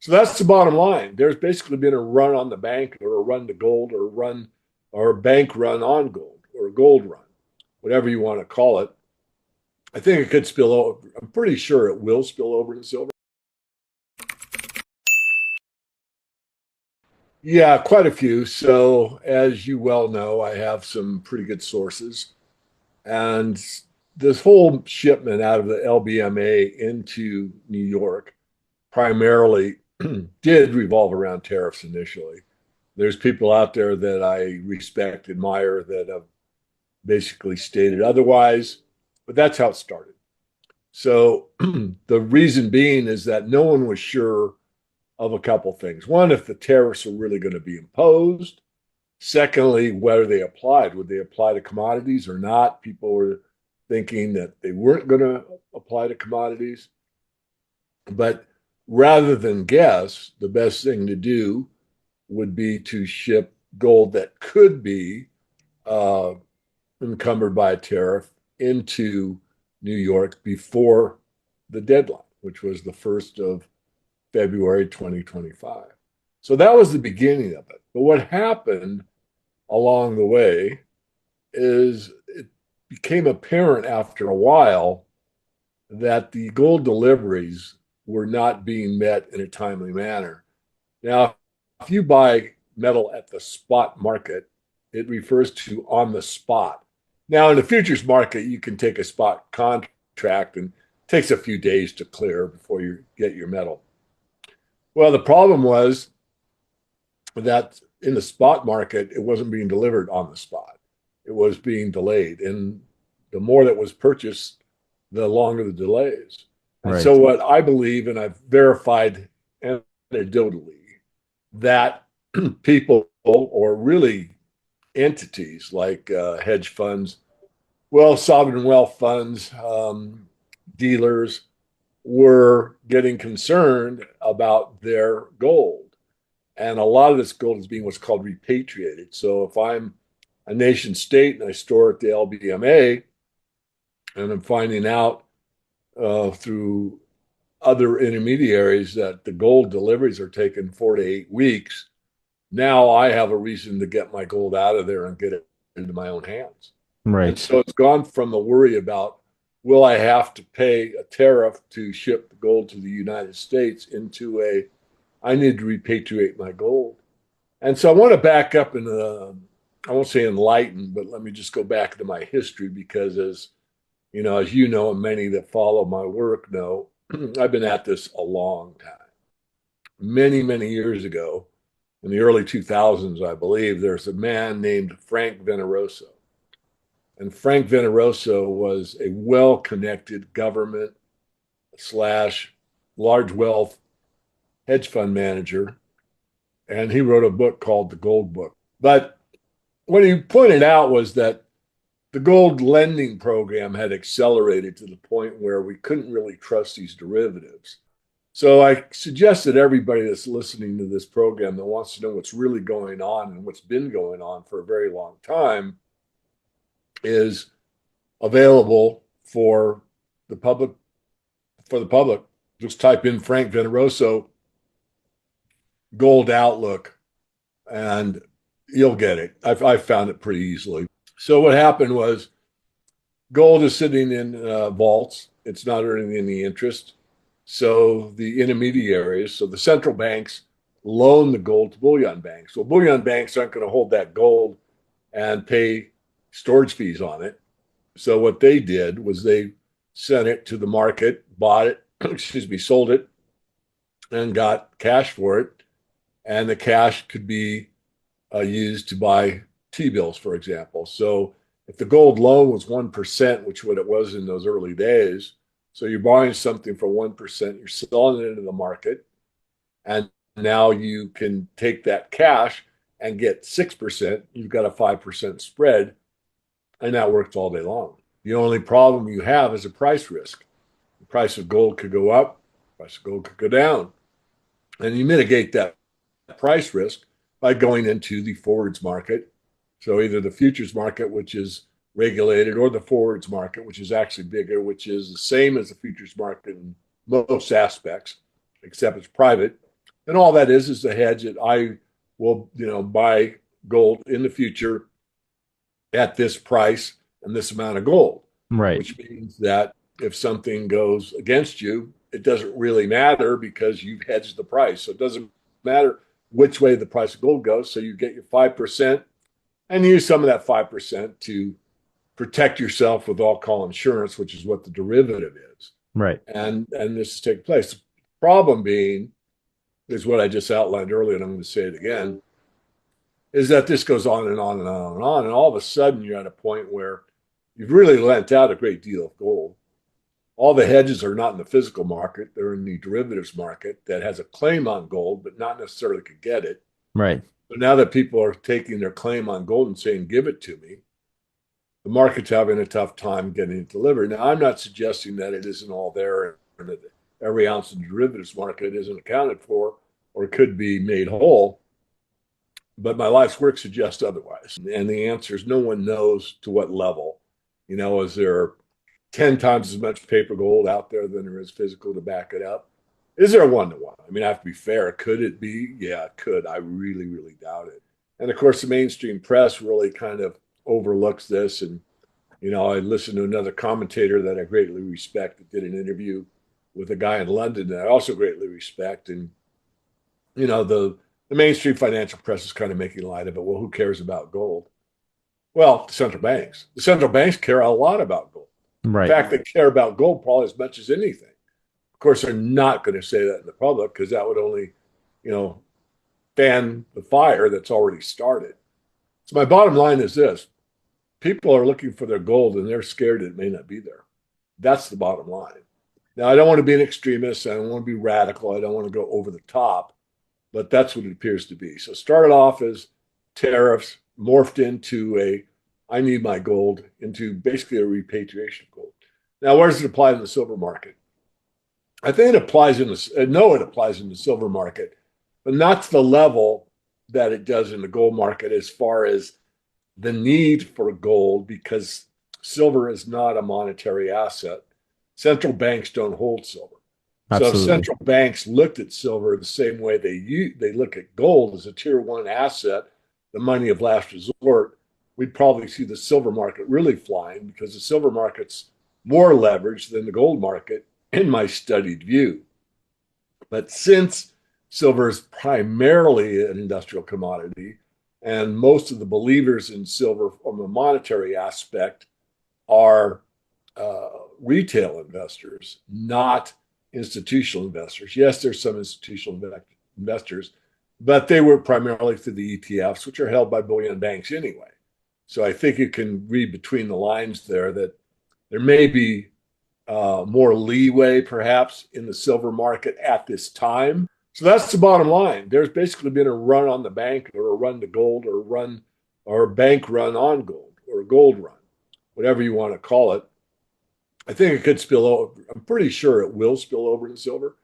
So that's the bottom line. There's basically been a run on the bank, or a run to gold, or a bank run on gold, or a gold run, whatever you want to call it. I think it could spill over. I'm pretty sure it will spill over to silver. Yeah, quite a few. So, as you well know, I have some pretty good sources. And this whole shipment out of the LBMA into New York primarily did revolve around tariffs initially. There's people out there that I respect, admire, that have basically stated otherwise, but that's how it started. So the reason being is that no one was sure of a couple things. One, if the tariffs were really going to be imposed. Secondly, whether they applied. Would they apply to commodities or not? People were thinking that they weren't going to apply to commodities. But rather than guess, the best thing to do would be to ship gold that could be uh, encumbered by a tariff into New York before the deadline, which was the 1st of February 2025. So that was the beginning of it. But what happened along the way is it became apparent after a while that the gold deliveries were not being met in a timely manner. Now, if you buy metal at the spot market, it refers to on the spot. Now, in the futures market, you can take a spot contract and it takes a few days to clear before you get your metal. Well, the problem was that in the spot market, it wasn't being delivered on the spot. It was being delayed. And the more that was purchased, the longer the delays. And so, Right. what I believe, and I've verified anecdotally, that people, or really entities like hedge funds, well, sovereign wealth funds, dealers, were getting concerned about their gold. And a lot of this gold is being what's called repatriated. So if I'm a nation state and I store at the LBMA, and I'm finding out through other intermediaries that the gold deliveries are taking 4 to 8 weeks, now I have a reason to get my gold out of there and get it into my own hands. And Right. so it's gone from the worry about, will I have to pay a tariff to ship the gold to the United States, into a, I need to repatriate my gold. And so I want to back up and I won't say enlighten, but let me just go back to my history, because as you know, and many that follow my work know, I've been at this a long time. Many, many years ago, in the early 2000s, I believe, there's a man named Frank Veneroso. And Frank Veneroso was a well-connected government slash large wealth hedge fund manager. And he wrote a book called The Gold Book. But what he pointed out was that the gold lending program had accelerated to the point where we couldn't really trust these derivatives. So I suggest that everybody that's listening to this program that wants to know what's really going on and what's been going on for a very long time is available the public for the public. Just type in Frank Veneroso gold outlook and you'll get it. I've found it pretty easily. So what happened was, gold is sitting in vaults. It's not earning any interest. So the intermediaries, so the central banks, loan the gold to bullion banks. Well, bullion banks aren't going to hold that gold and pay storage fees on it. So what they did was they sent it to the market, bought it, excuse me, sold it, and got cash for it. And the cash could be used to buy T-bills, for example. So if the gold loan was 1%, which what it was in those early days, so you're buying something for 1%, you're selling it into the market, and now you can take that cash and get 6%. You've got a 5% spread, and that works all day long. The only problem you have is a price risk. The price of gold could go up, the price of gold could go down. And you mitigate that price risk by going into the forwards market. So either the futures market, which is regulated, or the forwards market, which is actually bigger, which is the same as the futures market in most aspects, except it's private. And all that is the hedge that I will, buy gold in the future at this price and this amount of gold, Right. which means that if something goes against you, it doesn't really matter because you've hedged the price. So it doesn't matter which way the price of gold goes. So you get your 5% and use some of that 5% to protect yourself with all call insurance, which is what the derivative is. Right. And this is taking place. The problem being is what I just outlined earlier, and I'm going to say it again, is that this goes on and on and on and on. And all of a sudden, you're at a point where you've really lent out a great deal of gold. All the hedges are not in the physical market, they're in the derivatives market that has a claim on gold, but not necessarily could get it. Right. So now that people are taking their claim on gold and saying, give it to me, the market's having a tough time getting it delivered. Now, I'm not suggesting that it isn't all there and that every ounce of the derivatives market isn't accounted for or could be made whole. But my life's work suggests otherwise. And the answer is no one knows to what level. Is there 10 times as much paper gold out there than there is physical to back it up? Is there a one to one? I mean, I have to be fair. Could it be? Yeah, it could. I really, really doubt it. And of course, the mainstream press really kind of overlooks this. And, I listened to another commentator that I greatly respect that did an interview with a guy in London that I also greatly respect. And, the mainstream financial press is kind of making light of it. Well, who cares about gold? Well, the central banks. The central banks care a lot about gold. In Right. fact, they care about gold probably as much as anything. Of course, they're not going to say that in the public because that would only, you know, fan the fire that's already started. So my bottom line is this: people are looking for their gold and they're scared it may not be there. That's the bottom line. Now, I don't want to be an extremist. I don't want to be radical. I don't want to go over the top, but that's what it appears to be. So started off as tariffs, morphed into I need my gold, into basically a repatriation of gold. Now, where does it apply in the silver market? I think it applies in the, I know it applies in the silver market, but not to the level that it does in the gold market as far as the need for gold, because silver is not a monetary asset. Central banks don't hold silver. So if Absolutely. central banks looked at silver the same way they look at gold as a tier one asset, the money of last resort, we'd probably see the silver market really flying because the silver market's more leveraged than the gold market in my studied view. But since silver is primarily an industrial commodity, and most of the believers in silver from a monetary aspect are retail investors, not institutional investors. Yes, there's some institutional investors, but they were primarily through the ETFs, which are held by bullion banks anyway. So I think you can read between the lines there that there may be more leeway, perhaps, in the silver market at this time. So that's the bottom line. There's basically been a run on the bank, or a run to gold, or a run, or a bank run on gold, or a gold run, whatever you want to call it. I think it could spill over. I'm pretty sure it will spill over to silver.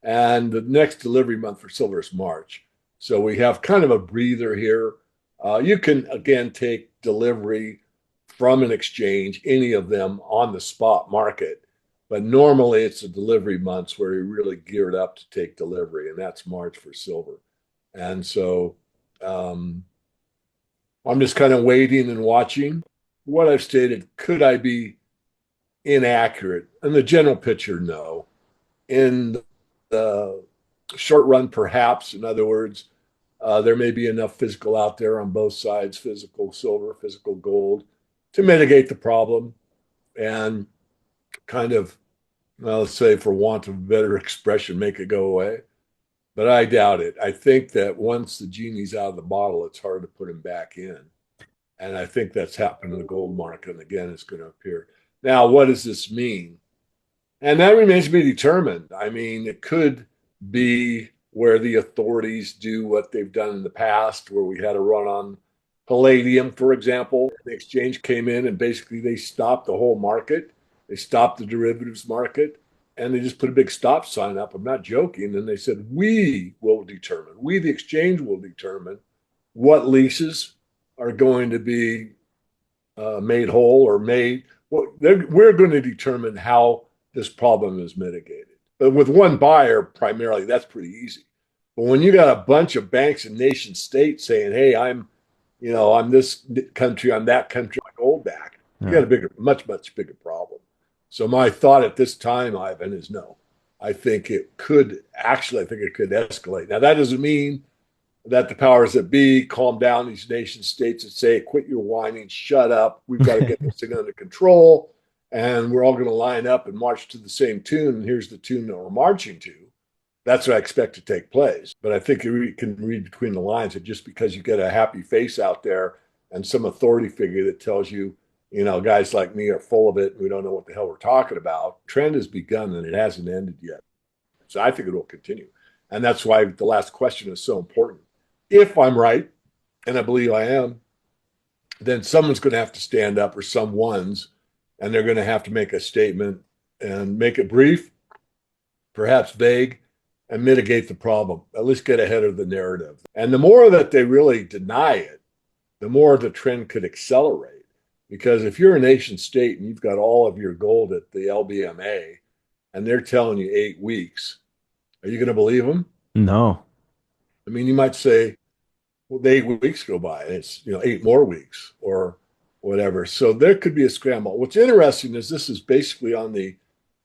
And the next delivery month for silver is March. So we have kind of a breather here. You can, again, take delivery from an exchange, any of them on the spot market. But normally it's the delivery months where you're really geared up to take delivery, and that's March for silver. And so um, I'm just kind of waiting and watching. What I've stated, could I be inaccurate? In the general picture, no. In the short run, perhaps. In other words, there may be enough physical out there on both sides, physical silver, physical gold, to mitigate the problem and kind of, well, let's say, for want of a better expression, make it go away. But I doubt it. I think that once the genie's out of the bottle, it's hard to put him back in. And I think that's happened in the gold market. And again, it's going to appear. Now, what does this mean? And that remains to be determined. I mean, it could be where the authorities do what they've done in the past, where we had a run on palladium, for example. The exchange came in and basically they stopped the whole market. They stopped the derivatives market and they just put a big stop sign up. I'm not joking. And they said, we will determine, we, the exchange, will determine what leases are going to be made whole or made. Well, we're going to determine how this problem is mitigated. But with one buyer, primarily, that's pretty easy. But when you got a bunch of banks and nation states saying, "Hey, I'm this country, I'm that country, my gold back," you got Yeah. a bigger, much bigger problem. So my thought at this time, Ivan, is no. I think it could escalate. Now that doesn't mean that the powers that be calm down these nation states and say, quit your whining, shut up. We've got to get this thing under control. And we're all going to line up and march to the same tune. And here's the tune that we're marching to. That's what I expect to take place. But I think you can read between the lines that just because you get a happy face out there and some authority figure that tells you, guys like me are full of it and we don't know what the hell we're talking about, trend has begun and it hasn't ended yet. So I think it will continue. And that's why the last question is so important. If I'm right, and I believe I am, then someone's going to have to stand up, or someone's, and they're going to have to make a statement and make it brief, perhaps vague, and mitigate the problem, at least get ahead of the narrative. And the more that they really deny it, the more the trend could accelerate. Because if you're a nation state and you've got all of your gold at the LBMA and they're telling you 8 weeks, are you going to believe them? No. I mean, you might say, well, the 8 weeks go by and it's, 8 more weeks or whatever. So there could be a scramble. What's interesting is this is basically on the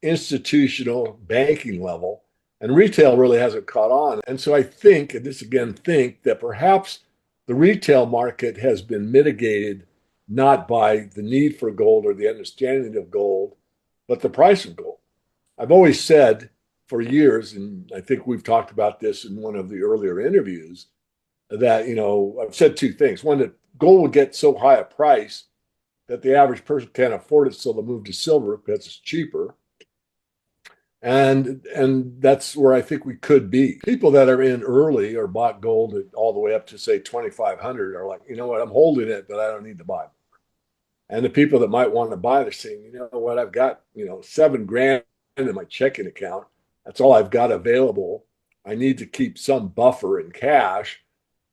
institutional banking level, and retail really hasn't caught on. And so I think, and this again, think that perhaps the retail market has been mitigated not by the need for gold or the understanding of gold, but the price of gold. I've always said for years, and I think we've talked about this in one of the earlier interviews, that, I've said two things. One, that gold will get so high a price that the average person can't afford it, so they'll move to silver because it's cheaper. And that's where I think we could be. People that are in early or bought gold at all the way up to say 2,500 are like, you know what, I'm holding it, but I don't need to buy. And the people that might want to buy, they're saying, you know what, I've got, 7 grand in my checking account. That's all I've got available. I need to keep some buffer in cash.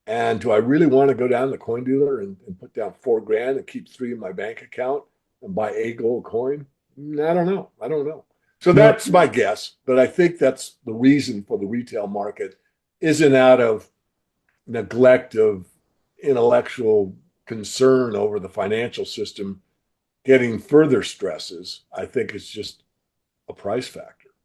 And do I really want to go down to the coin dealer and put down 4 grand and keep 3 in my bank account and buy a gold coin? I don't know. I don't know. So No, that's my guess. But I think that's the reason for the retail market isn't out of neglect of intellectual concern over the financial system getting further stresses. I think it's just a price factor.